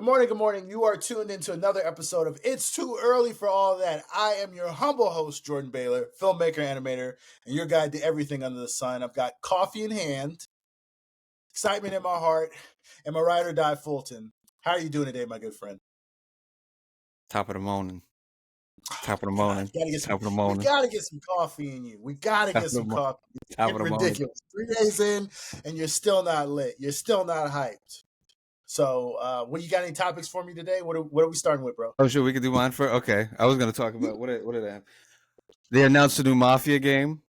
Good morning, good morning. You are tuned into another episode of It's Too Early for All That. I am your humble host, Jordan Baylor, filmmaker, animator, and your guide to everything under the sun. I've got coffee in hand, excitement in my heart, and my ride or die Fulton. How are you doing today, my good friend? Top of the morning. Top of the God, morning. Top of the we morning. gotta get some coffee in you. We gotta Top get of the some coffee. It's top of getting the morning. ridiculous. 3 days in, and you're still not lit. You're still not hyped. So, what you got? Any topics for me today? What are we starting with, bro? Oh, sure, we could do mine for. Okay, I was gonna talk about what did they have? They announced a new Mafia game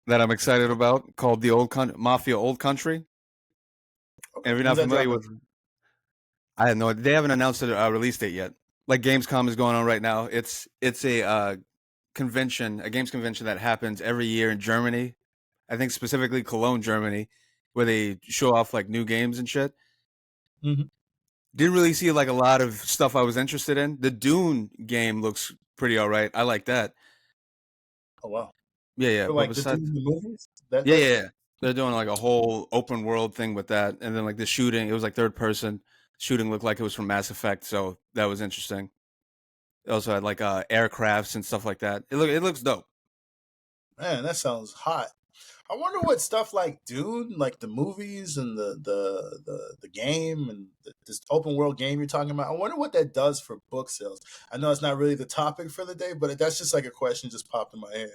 that I'm excited about called the Mafia Old Country. Okay. And if you're When's not that familiar dropping? with, I had no. They haven't announced a release date yet. Like Gamescom is going on right now. It's a convention, a games convention that happens every year in Germany. I think specifically Cologne, Germany, where they show off like new games and shit. Mm-hmm. Didn't really see like a lot of stuff I was interested in. The Dune game looks pretty all right. I like that. Oh wow. Yeah, yeah. For But like the besides, dude in the movies? That yeah, that yeah, yeah. They're doing like a whole open world thing with that, and then like the shooting, it was like third person shooting looked like it was from Mass Effect, so that was interesting. It also had like aircrafts and stuff like that. It looks dope. Man, that sounds hot. I wonder what stuff like Dune, like the movies and the game and this open world game you're talking about. I wonder what that does for book sales. I know it's not really the topic for the day, but that's just like a question just popped in my head.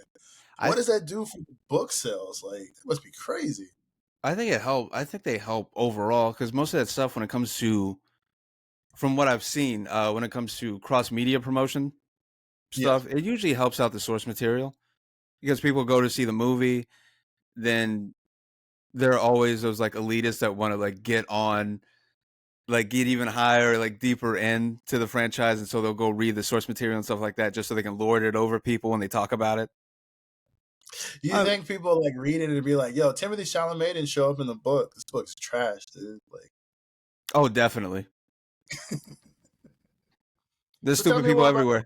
I What does that do for book sales? Like, it must be crazy. I think it helped. I think they help overall because most of that stuff when it comes to, from what I've seen, when it comes to cross media promotion Yeah. stuff, it usually helps out the source material because people go to see the movie, then there are always those like elitists that want to like get on, like get even higher, like deeper into the franchise, and so they'll go read the source material and stuff like that, just so they can lord it over people when they talk about it. You Um, think people like read it and be like, "Yo, Timothy Chalamet didn't show up in the book. This book's trash, dude." Like, oh, definitely. There's so tell stupid me people more about the everywhere.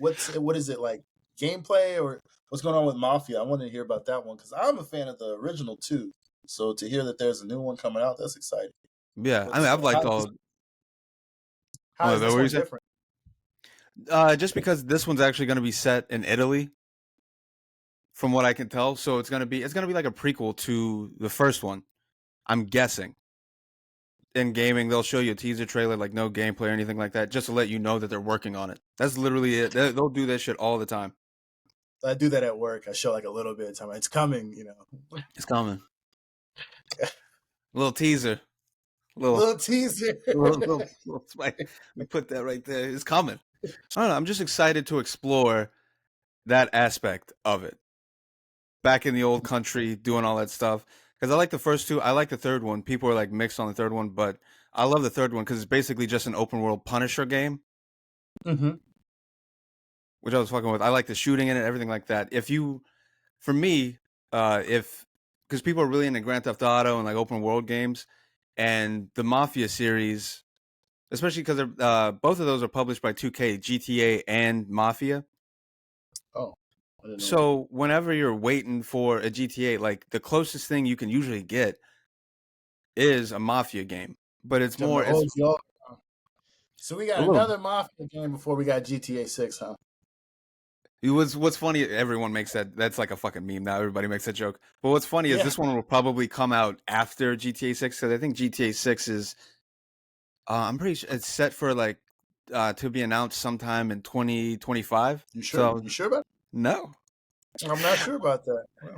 Mafia. What is it like? Gameplay or what's going on with Mafia? I wanted to hear about that one because I'm a fan of the original too. So to hear that there's a new one coming out, that's exciting. Yeah, I mean, What's I've liked how, all. how Oh, is is that this what you one said? different? Just because this one's actually going to be set in Italy, from what I can tell, so it's gonna be like a prequel to the first one. I'm guessing. In gaming, they'll show you a teaser trailer, like no gameplay or anything like that, just to let you know that they're working on it. That's literally it. They'll do that shit all the time. I do that at work. I show like a little bit of time. It's coming, you know. It's coming. A little teaser. Little, Little teaser. Let me put that right there. It's coming. I don't know. I'm just excited to explore that aspect of it. Back in the old country, doing all that stuff. Because I like the first two. I like the third one. People are like mixed on the third one, but I love the third one because it's basically just an open world Punisher game, Mm-hmm. which I was fucking with. I like the shooting in it, everything like that. For me, if because people are really into Grand Theft Auto and like open world games, and the Mafia series, especially because they're both of those are published by 2K, GTA and Mafia. Oh, I didn't know that. So whenever you're waiting for a GTA, like the closest thing you can usually get is a Mafia game, but it's Them to more it's hold you up. So we a got little. another Mafia game before we got GTA 6, huh? What's funny? Everyone makes that. That's like a fucking meme now. Everybody makes that joke. But what's funny is Yeah. this one will probably come out after GTA 6 because I think GTA 6 is. I'm pretty sure it's set for like to be announced sometime in 2025. You sure? So You sure about no, it? I'm not sure about that. Well,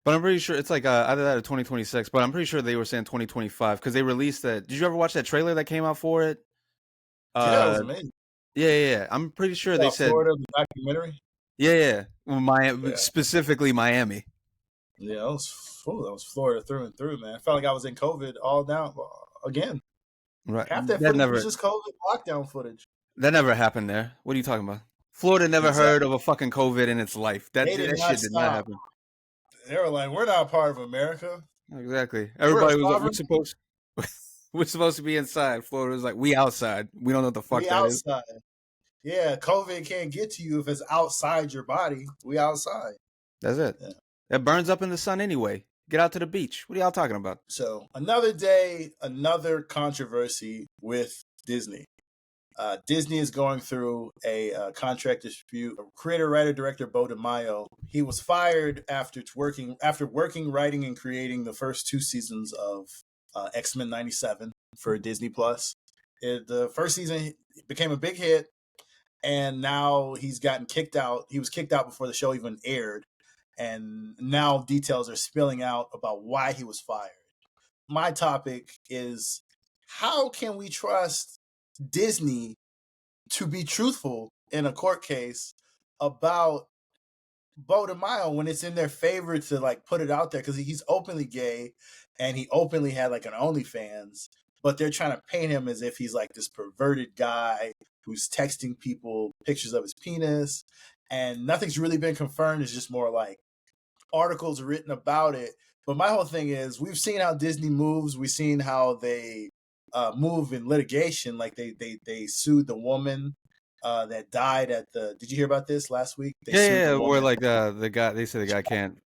but I'm pretty sure it's like either that or 2026. But I'm pretty sure they were saying 2025 because they released that. Did you ever watch that trailer that came out for it? yeah, it was Uh, amazing. yeah, yeah, yeah. I'm pretty sure they South said, Florida, the documentary. yeah, yeah. Well, Yeah. Specifically Miami. Yeah, that was Florida through and through, man. I felt like I was in COVID all down again. Right. Half that That footage was never just COVID lockdown footage. that never happened there. What are you talking about? Florida never heard Exactly. of a fucking COVID in its life. They did That not shit did not stop. happen. They were like, "We're not part of America. Exactly. We're a Everybody was like, "We're sovereign. supposed we're supposed to be inside." Florida was like, "We outside. We don't know what the fuck We that is." outside." Yeah, COVID can't get to you if it's outside your body. We outside. That's it. Yeah. It burns up in the sun anyway. Get out to the beach. What are y'all talking about? So another day, another controversy with Disney. Disney is going through a contract dispute. Creator, writer, director Beau Demayo, he was fired after working, writing, and creating the first 2 seasons of X-Men '97 for Disney Plus. The first season became a big hit, and now he's gotten kicked out. He was kicked out before the show even aired, and now details are spilling out about why he was fired. My topic is, how can we trust Disney to be truthful in a court case about Beau Demayo when it's in their favor to like put it out there, because he's openly gay and he openly had like an OnlyFans, but they're trying to paint him as if he's like this perverted guy who's texting people pictures of his penis, and nothing's really been confirmed. It's just more like articles written about it. But my whole thing is, we've seen how Disney moves. We've seen how they move in litigation. Like they sued the woman that died at the. Did you hear about this last week? They sued Yeah, the where woman. like the guy, they said the guy can't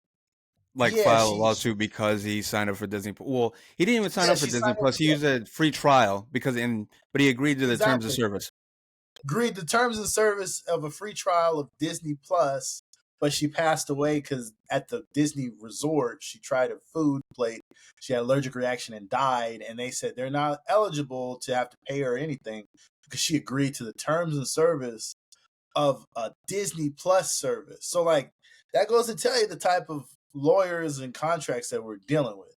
like Yeah, file a lawsuit because he signed up for Disney. Well, he didn't even sign up for she Disney signed up. Plus. He used a free trial but he agreed to the terms of Exactly. service. Agreed the terms of service of a free trial of Disney Plus, but she passed away because at the Disney resort she tried a food plate, she had an allergic reaction and died, and they said they're not eligible to have to pay her anything because she agreed to the terms and service of a Disney Plus service. So like, that goes to tell you the type of lawyers and contracts that we're dealing with.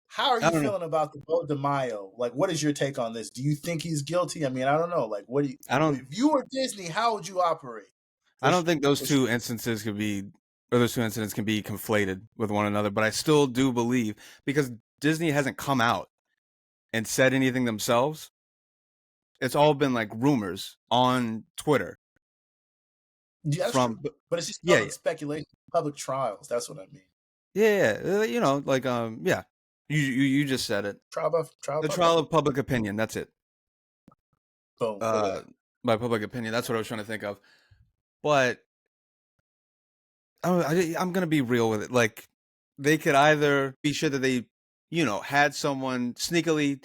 How are I you don't know. feeling about the Beau Demayo? Like, what is your take on this? Do you think he's guilty? I mean, I don't know. Like, what do you? I don't. If you were Disney, how would you operate? I don't think those two incidents can be conflated with one another. But I still do believe, because Disney hasn't come out and said anything themselves. It's all been like rumors on Twitter. Yeah, that's true. But it's just public speculation, public trials. That's what I mean. Yeah, you know, like yeah. You just said it. The trial of public opinion. That's it. Boom. By public opinion, that's what I was trying to think of. But I'm gonna be real with it. Like, they could either be sure that they, had someone sneakily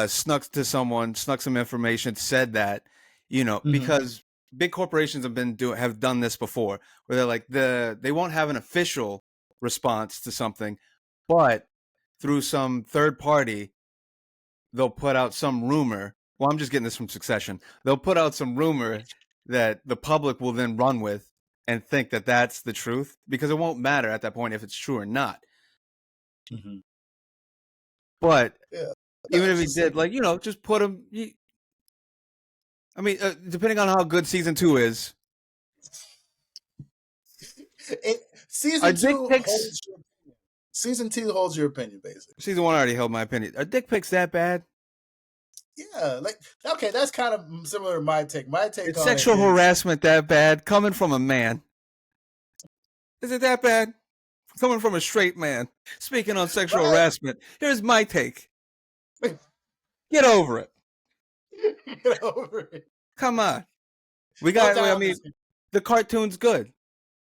snuck some information, said that, because big corporations have done this before, where they're like they won't have an official response to something, but through some third party, they'll put out some rumor. Well, I'm just getting this from Succession. They'll put out some rumor that the public will then run with and think that that's the truth, because it won't matter at that point if it's true or not. Mm-hmm. But even if he did, like, just put him. I mean, depending on how good season 2 is, season 2 holds your opinion, basically. Season 1 already held my opinion. Are dick pics that bad? Yeah, like, okay, that's kind of similar to my take. My take is on sexual it harassment that bad coming from a man? Is it that bad coming from a straight man? Speaking on sexual harassment, here's my take. Get over it. Get over it. Come on. The cartoon's good.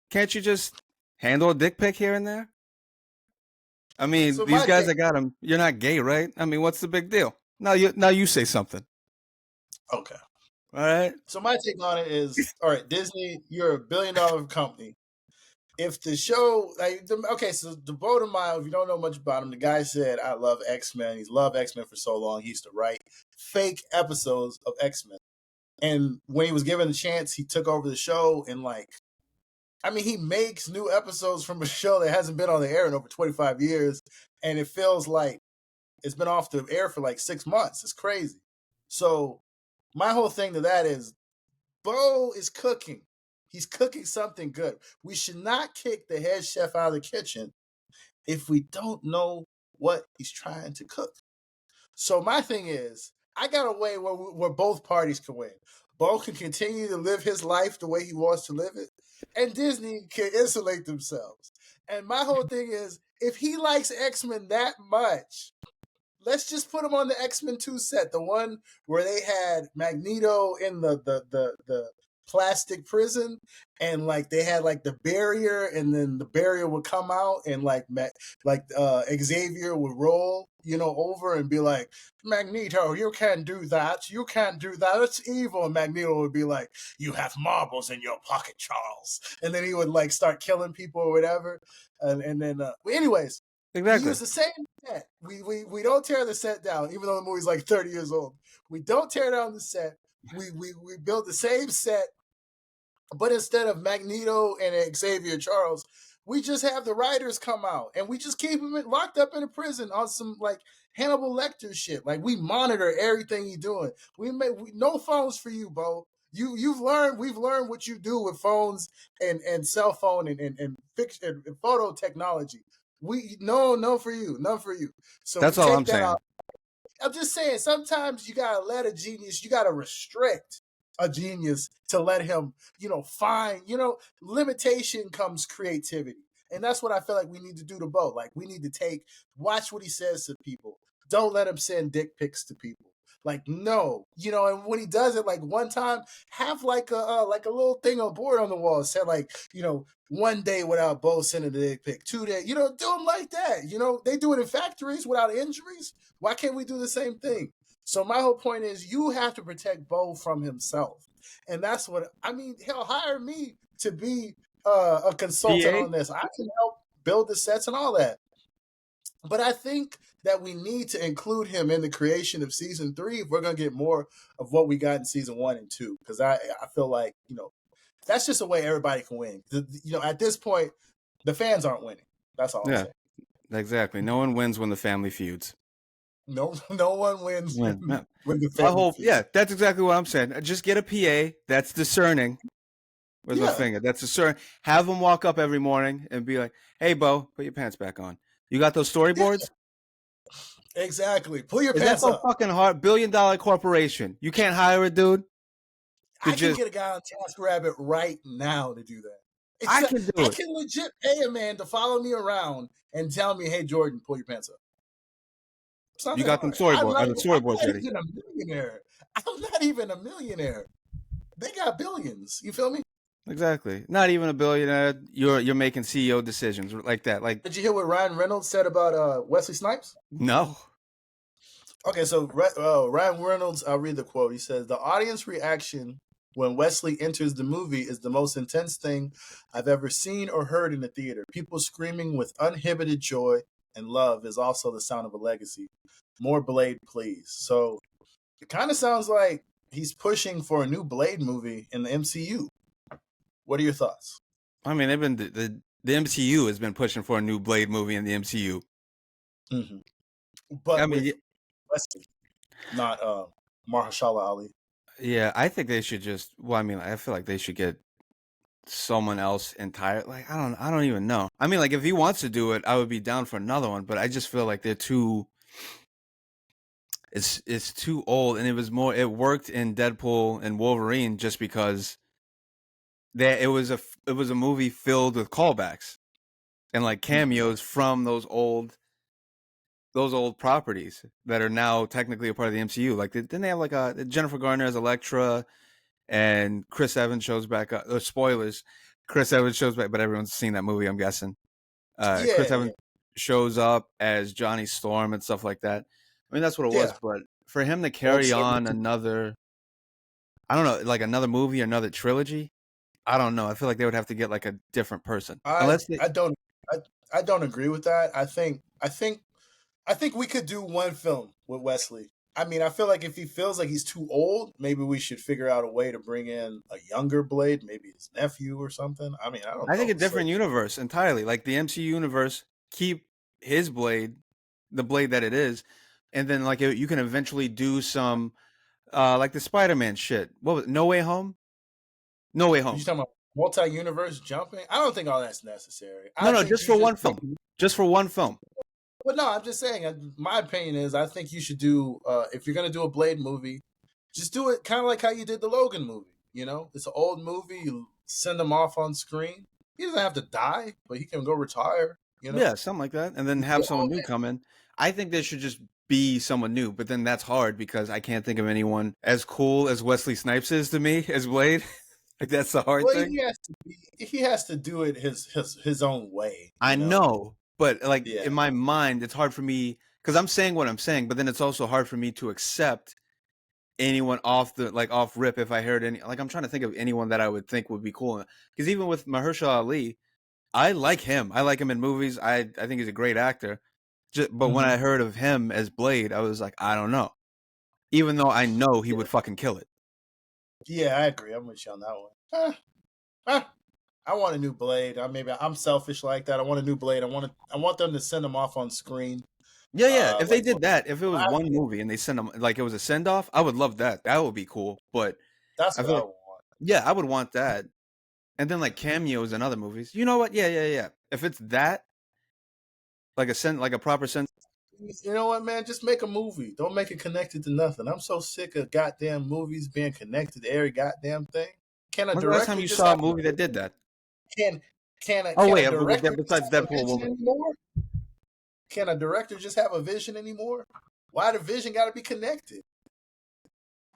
Can't you just handle a dick pic here and there? I mean, so these guys that got him, you're not gay, right? I mean, what's the big deal? Now you say something. Okay. All right. So my take on it is, all right, Disney, you're $1 billion company. If the show, so the Beau Demayo, if you don't know much about him, the guy said, I love X-Men. He's loved X-Men for so long. He used to write fake episodes of X-Men. And when he was given the chance, he took over the show and he makes new episodes from a show that hasn't been on the air in over 25 years. And it feels like it's been off the air for like 6 months. It's crazy. So my whole thing to that is, Beau is cooking. He's cooking something good. We should not kick the head chef out of the kitchen if we don't know what he's trying to cook. So my thing is, I got a way where both parties can win. Beau can continue to live his life the way he wants to live it, and Disney can insulate themselves. And my whole thing is, if he likes X-Men that much, let's just put him on the X-Men 2 set, the one where they had Magneto in the plastic prison, and like they had like the barrier, and then the barrier would come out, and like Xavier would roll, over and be like, Magneto, you can't do that. You can't do that. It's evil. And Magneto would be like, you have marbles in your pocket, Charles. And then he would like start killing people or whatever. And then, anyways, Exactly. we use the same set. We don't tear the set down, even though the movie's like 30 years old. We don't tear down the set. We build the same set, but instead of Magneto and Xavier Charles, we just have the writers come out and we just keep him locked up in a prison on some like Hannibal Lecter shit. Like we monitor everything he's doing. No phones for you, Beau. We've learned what you do with phones and cell phone and fiction and photo technology. No for you, none for you. So that's all I'm saying. I'm just saying, sometimes you gotta let a genius, you gotta restrict a genius to let him, find, limitation comes creativity. And that's what I feel like we need to do to Beau. Like we need to watch what he says to people. Don't let him send dick pics to people. Like, no, and when he does it, like one time, have like a little thing on board on the wall, said like, 1 day without Beau sending a dick pic, 2 days, do them like that. They do it in factories without injuries. Why can't we do the same thing? So my whole point is you have to protect Beau from himself. And that's what, he'll hire me to be a consultant on this. I can help build the sets and all that. But I think that we need to include him in the creation of season 3 if we're going to get more of what we got in season 1 and 2. Because I feel like, that's just a way everybody can win. At this point, the fans aren't winning. That's all I'm saying. Exactly. No one wins when the family feuds. No one wins when the family feuds. Yeah, that's exactly what I'm saying. Just get a PA that's discerning. Where's my finger? That's discerning. Have them walk up every morning and be like, hey, Beau, put your pants back on. You got those storyboards? Yeah. Exactly. Pull your pants up. That's so fucking hard. $1 billion corporation. You can't hire a dude? I can get a guy on TaskRabbit right now to do that. I can do it. I can legit pay a man to follow me around and tell me, hey, Jordan, pull your pants up. You got them storyboards. I'm not even a millionaire. I'm not even a millionaire. They got billions. You feel me? Exactly. Not even a billionaire. You're making CEO decisions like that. Like, did you hear what Ryan Reynolds said about Wesley Snipes? No. Okay, so Ryan Reynolds, I'll read the quote. He says, the audience reaction when Wesley enters the movie is the most intense thing I've ever seen or heard in the theater. People screaming with uninhibited joy and love is also the sound of a legacy. More Blade, please. So it kind of sounds like he's pushing for a new Blade movie in the MCU. What are your thoughts? I mean, the MCU has been pushing for a new Blade movie in the MCU. Mm-hmm. But Wesley, not Mahershala Ali. Yeah, I think they should just. Well, I mean, I feel like they should get someone else entire. Like, I don't even know. I mean, like, if he wants to do it, I would be down for another one. But I just feel like they're too. It's too old, and it worked in Deadpool and Wolverine just because it was a movie filled with callbacks and like cameos from those old properties that are now technically a part of the MCU. Like, didn't they have like a Jennifer Garner as Elektra, and Chris Evans shows back up? Spoilers, Chris Evans shows back, but everyone's seen that movie, I'm guessing. Chris Evans shows up as Johnny Storm and stuff like that. I mean, that's what it was. But for him to carry on another, I don't know, like another movie, another trilogy, I don't know. I feel like they would have to get like a different person. I don't agree with that. I think we could do one film with Wesley. I mean, I feel like if he feels like he's too old, maybe we should figure out a way to bring in a younger Blade, maybe his nephew or something. I mean, I don't know. I think a different universe entirely. Like the MCU universe, keep his Blade, the Blade that it is, and then like you can eventually do some like the Spider-Man shit. What was it? No Way Home? No Way Home. You talking about multi-universe jumping? I don't think all that's necessary. No, just for one film. Just for one film. Well, no, I'm just saying, my opinion is I think you should do, if you're going to do a Blade movie, just do it kind of like how you did the Logan movie. It's an old movie. You send him off on screen. He doesn't have to die, but he can go retire. Yeah, something like that. And then have someone new come in. I think there should just be someone new, but then that's hard because I can't think of anyone as cool as Wesley Snipes is to me as Blade. Like that's the hard Well, thing. he has to do it his own way. I know, but like Yeah. in my mind, it's hard for me because I'm saying what I'm saying, but then it's also hard for me to accept anyone off rip if I heard any. Like I'm trying to think of anyone that I would think would be cool. Because even with Mahershala Ali, I like him. I like him in movies. I think he's a great actor. But when I heard of him as Blade, I was like, I don't know. Even though I know he would fucking kill it. Yeah, I agree. I'm with you on that one. I want a new Blade. I'm selfish like that. I want a new Blade. I want them to send him off on screen. Yeah. If they Like did that, if it was one movie and they send him like it was a send off, I would love that. That would be cool. But that's I what feel I like, want. yeah, I would want that. And then like cameos in other movies. You know what? Yeah. If it's that, like a proper send. You know what, man? Just make a movie. Don't make it connected to nothing. I'm so sick of goddamn movies being connected to every goddamn thing. Can a When's the last time director you just saw a have movie that did that? can Oh can a wait, director just besides have a Deadpool, vision anymore? Can a director just have a vision anymore? Why the vision got to be connected?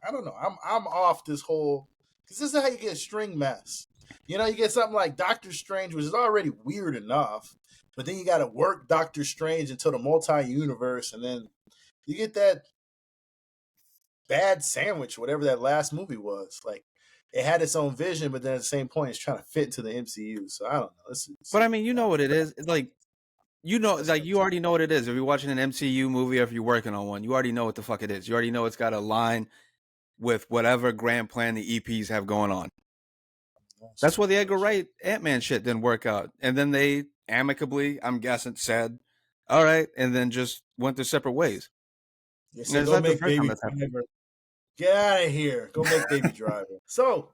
I don't know. I'm off this whole because this is how you get string mess. You know, you get something like Doctor Strange, which is already weird enough, but then you got to work Doctor Strange into the multi-universe, and then you get that bad sandwich, whatever that last movie was. Like it had its own vision, but then at the same point, it's trying to fit into the MCU. So I don't know. but I mean, you know what it is. It's like you already know what it is. If you're watching an MCU movie or if you're working on one, you already know what the fuck it is. You already know it's got to align with whatever grand plan the EPs have going on. That's why the Edgar Wright Ant-Man shit didn't work out. And then they amicably, I'm guessing, said, all right, and then just went their separate ways. They And said, it's "Go not the make first time Baby that's happened. Driver. Get out of here. Go make Baby Driver." So,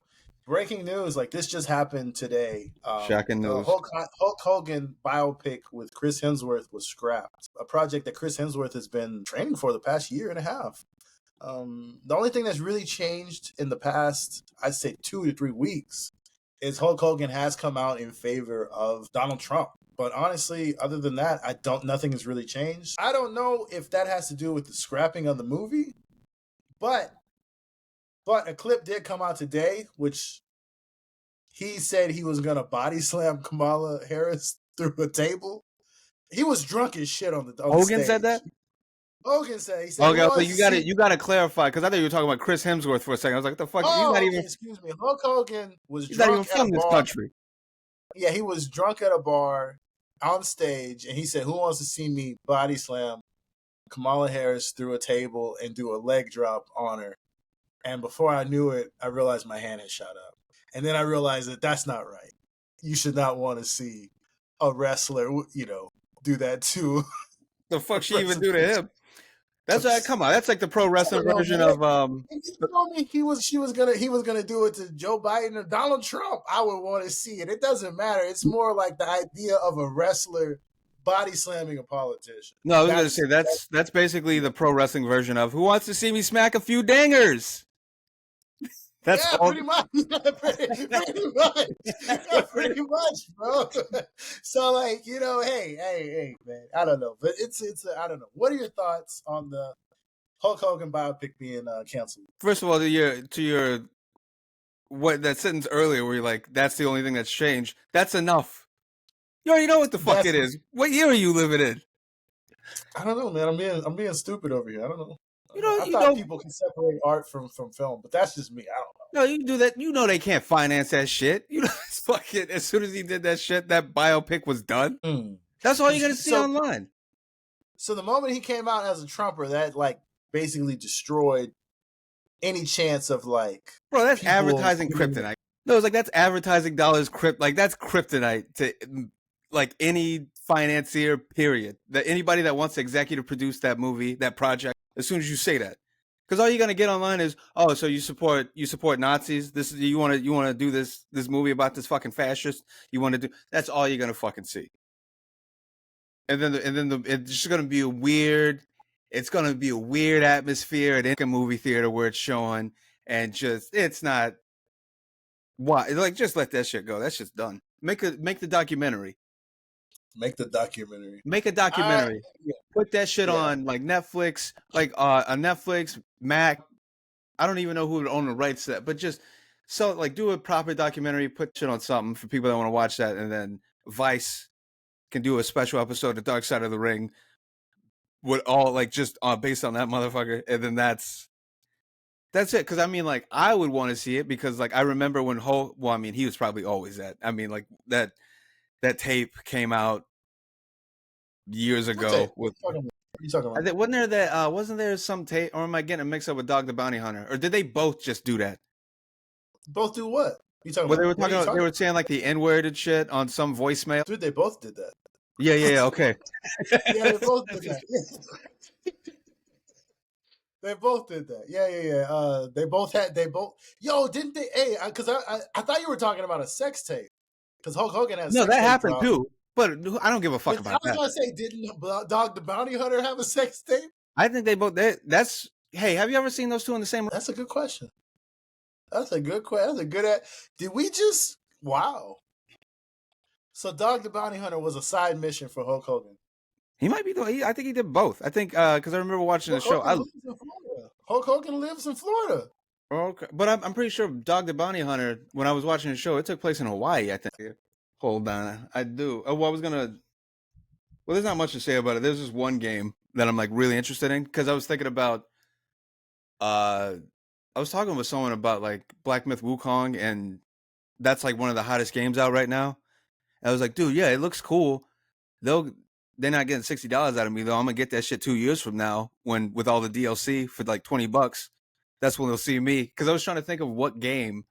breaking news, like this just happened today. Shocking The news. Hulk Hogan biopic with Chris Hemsworth was scrapped. A project that Chris Hemsworth has been training for the past year and a half. The only thing that's really changed in the past, I'd say 2 to 3 weeks, is Hulk Hogan has come out in favor of Donald Trump. But honestly, other than that, nothing has really changed. I don't know if that has to do with the scrapping of the movie, but a clip did come out today, which he said he was gonna body slam Kamala Harris through a table. He was drunk as shit on the Hogan stage. said that? Hogan said, Okay, "Who so wants to see?" you gotta clarify because I thought you were talking about Chris Hemsworth for a second. I was like, what the fuck? Oh, okay, excuse me. Hulk Hogan was He's not even drunk at a from this bar. country. Yeah, he was drunk at a bar on stage, and he said, "Who wants to see me body slam Kamala Harris through a table and do a leg drop on her?" And before I knew it, I realized my hand had shot up. And then I realized that that's not right. You should not want to see a wrestler, do that to The a fuck she even do to president. him? That's come on. That's like the pro I wrestling don't know, version man. of If you told me he was gonna do it to Joe Biden or Donald Trump, I would want to see it. It doesn't matter. It's more like the idea of a wrestler body slamming a politician. No, I was gonna say that's basically the pro wrestling version of Who Wants to See Me Smack a Few Dangers? That's yeah, all. pretty much. Pretty much. Yeah, pretty much, bro. So like, hey, man. I don't know. But it's I don't know. What are your thoughts on the Hulk Hogan biopic being canceled? First of all, to your what that sentence earlier where you're like, that's the only thing that's changed. That's enough. You already know what the fuck it is. What year are you living in? I don't know, man. I'm being stupid over here. I don't know. I You thought know, people can separate art from film, but that's just me. I don't know. no, you can do that. You know they can't finance that shit. You know, it's fucking as soon as he did that shit, that biopic was done. That's all you're gonna see online. So the moment he came out as a Trumper, that like basically destroyed any chance of like, bro, that's advertising kryptonite. No, it's like that's advertising dollars like that's kryptonite to like any financier, period. That anybody that wants to executive produce that movie, that project, as soon as you say that. Because all you're gonna get online is, oh, so you support Nazis. This is you wanna do this movie about this fucking fascist. You wanna do that's all you're gonna fucking see. And then it's just gonna be a weird. It's gonna be a weird atmosphere at a movie theater where it's showing, and it's not. Why? Like, just let that shit go. That shit's done. Make the documentary. Make the documentary. Make a documentary. Put that shit on like Netflix, like a Netflix, Mac. I don't even know who would own the rights to that, but just So like do a proper documentary, put shit on something for people that want to watch that, and then Vice can do a special episode of Dark Side of the Ring with all like just based on that motherfucker, and then that's it. Because I mean, like I would want to see it because like I remember when Hulk. Well, I mean, he was probably always that. I mean, like that tape came out years ago with. What are you talking about? Wasn't there some tape, or am I getting it mixed up with Dog the Bounty Hunter, or did they both just do that? Both do what? You talking Well, about? they were saying like the N-word and shit on some voicemail. Dude, they both did that. Yeah, okay. Yeah, they both did that. They both did that. Yeah. They both. Yo, didn't they? Hey, because I thought you were talking about a sex tape. Because Hulk Hogan has. No, sex that tape happened problem. too. But I don't give a fuck about that. I was gonna say, didn't Dog the Bounty Hunter have a sex tape? I think they both. That's. Hey, have you ever seen those two in the same? That's a good question. That's a good question. That's a good. Did we just? Wow. So Dog the Bounty Hunter was a side mission for Hulk Hogan. He might be. I think he did both. I think because I remember watching the show. Hulk Hogan lives in Florida. Okay, but I'm pretty sure Dog the Bounty Hunter. When I was watching the show, it took place in Hawaii. I think. Hold on, I do. Oh, well, I was gonna. Well, there's not much to say about it. There's just one game that I'm like really interested in because I was thinking about. I was talking with someone about like Black Myth Wukong, and that's like one of the hottest games out right now. And I was like, dude, yeah, it looks cool. They're not getting $60 out of me though. I'm gonna get that shit 2 years from now when with all the DLC for like $20. That's when they'll see me. Because I was trying to think of what game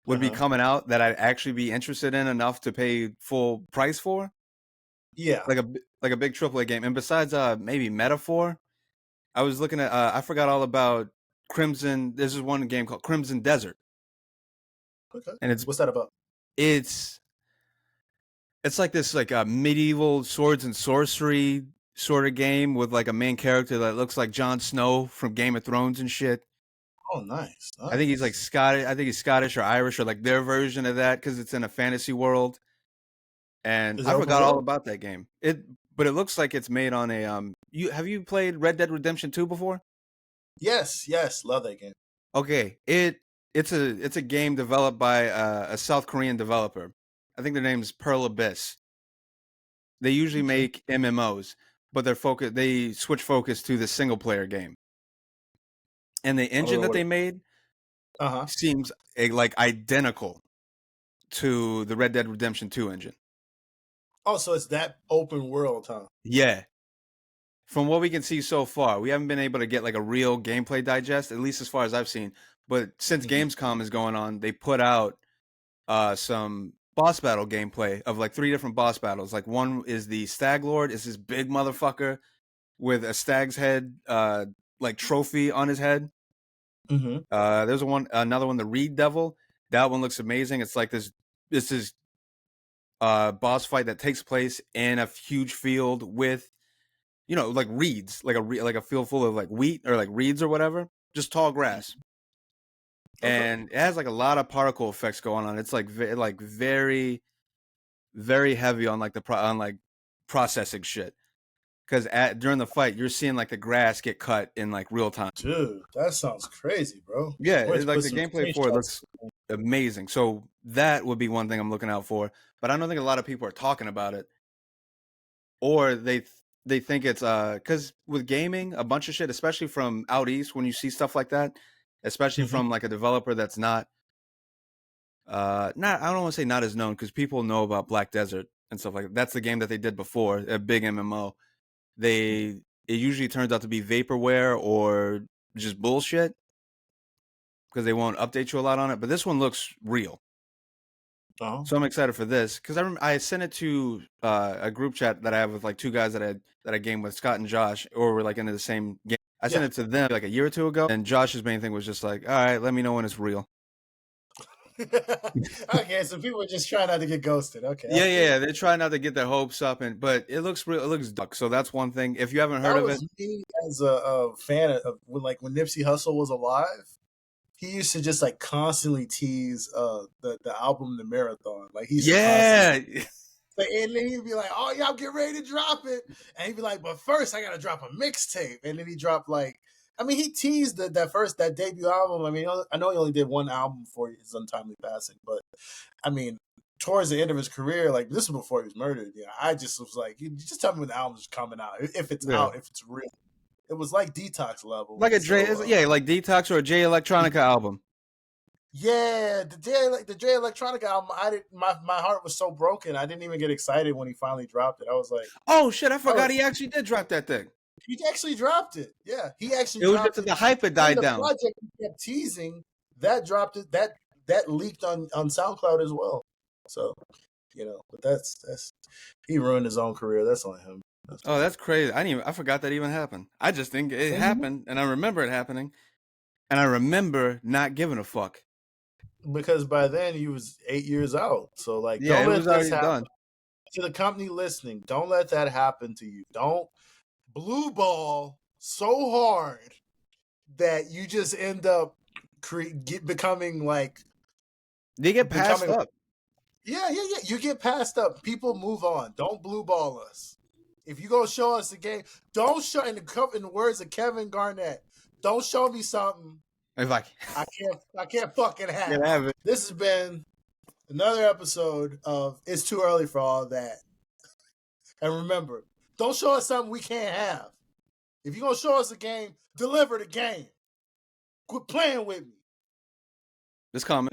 would be coming out that I'd actually be interested in enough to pay full price for. Yeah, like a big AAA game. And besides maybe Metaphor, I was looking at I forgot all about Crimson. This is one game called Crimson Desert. Okay. And what's that about? It's like this like a medieval swords and sorcery sort of game with like a main character that looks like Jon Snow from Game of Thrones and shit. Oh, nice. I think he's like Scottish. I think he's Scottish or Irish or like their version of that because it's in a fantasy world. And I forgot all about that game. But it looks like it's made on a have you played Red Dead Redemption 2 before? Yes, love that game. Okay, it's a game developed by a South Korean developer. I think their name is Pearl Abyss. They usually make MMOs, but they switch focus to the single player game. And the engine that they made seems like identical to the Red Dead Redemption 2 engine. Oh, so it's that open world, huh? Yeah. From what we can see so far, we haven't been able to get like a real gameplay digest, at least as far as I've seen. But since Gamescom is going on, they put out some boss battle gameplay of like 3 different boss battles. Like one is the Stag Lord, is this big motherfucker with a stag's head like trophy on his head. There's another one, the Reed Devil. That one looks amazing. It's like this is boss fight that takes place in a huge field with, you know, like reeds, like a field full of like wheat or like reeds or whatever, just tall grass. And it has like a lot of particle effects going on. It's like very, very heavy on like processing shit. Because during the fight, you're seeing like the grass get cut in like real time. Dude, that sounds crazy, bro. Yeah, it's like the gameplay for it looks amazing. So that would be one thing I'm looking out for. But I don't think a lot of people are talking about it, or they think it's because with gaming, a bunch of shit, especially from out east, when you see stuff like that, especially from like a developer that's not I don't want to say not as known because people know about Black Desert and stuff like that. That's the game that they did before, a big MMO. It usually turns out to be vaporware or just bullshit because they won't update you a lot on it. But this one looks real. So I'm excited for this because I sent it to a group chat that I have with like 2 guys that I game with, Scott and Josh, or we're like into the same game. I sent it to them like a year or 2 ago, and Josh's main thing was just like, all right, let me know when it's real. Okay, so people are just trying not to get ghosted. Okay. Yeah, they're trying not to get their hopes up, but it looks real. It looks duck. So that's one thing. If you haven't heard of it, me as a fan of when Nipsey Hussle was alive, he used to just like constantly tease the album The Marathon. Like and then he'd be like, "Oh yeah, I'm getting ready to drop it," and he'd be like, "But first, I gotta drop a mixtape," and then he dropped like I mean, he teased that debut album. I mean, I know he only did one album before his untimely passing, but I mean, towards the end of his career, like this was before he was murdered. Yeah, I just was like, you just tell me when the album's coming out, if it's out, if it's real. It was like Detox level, like a Dre, like Detox or a J Electronica album. Yeah, the J Electronica album. My heart was so broken. I didn't even get excited when he finally dropped it. I was like, oh shit, I forgot he actually did drop that thing. He actually dropped it. Yeah, he actually. It was just the hype had died down. The project he kept teasing that dropped it. That leaked on SoundCloud as well. So, but that's he ruined his own career. That's on him. That's crazy. I forgot that even happened. I just think it happened, and I remember it happening, and I remember not giving a fuck. Because by then he was 8 years out. So like, yeah, don't it was already done. To the company listening, don't let that happen to you. Don't blue ball so hard that you just end up becoming like they get passed up. Yeah. You get passed up. People move on. Don't blue ball us. If you gonna show us a game, don't show in the words of Kevin Garnett. Don't show me something. I can't fucking have it. This has been another episode of It's Too Early for All That. And remember, don't show us something we can't have. If you're gonna show us a game, deliver the game. Quit playing with me. This comment.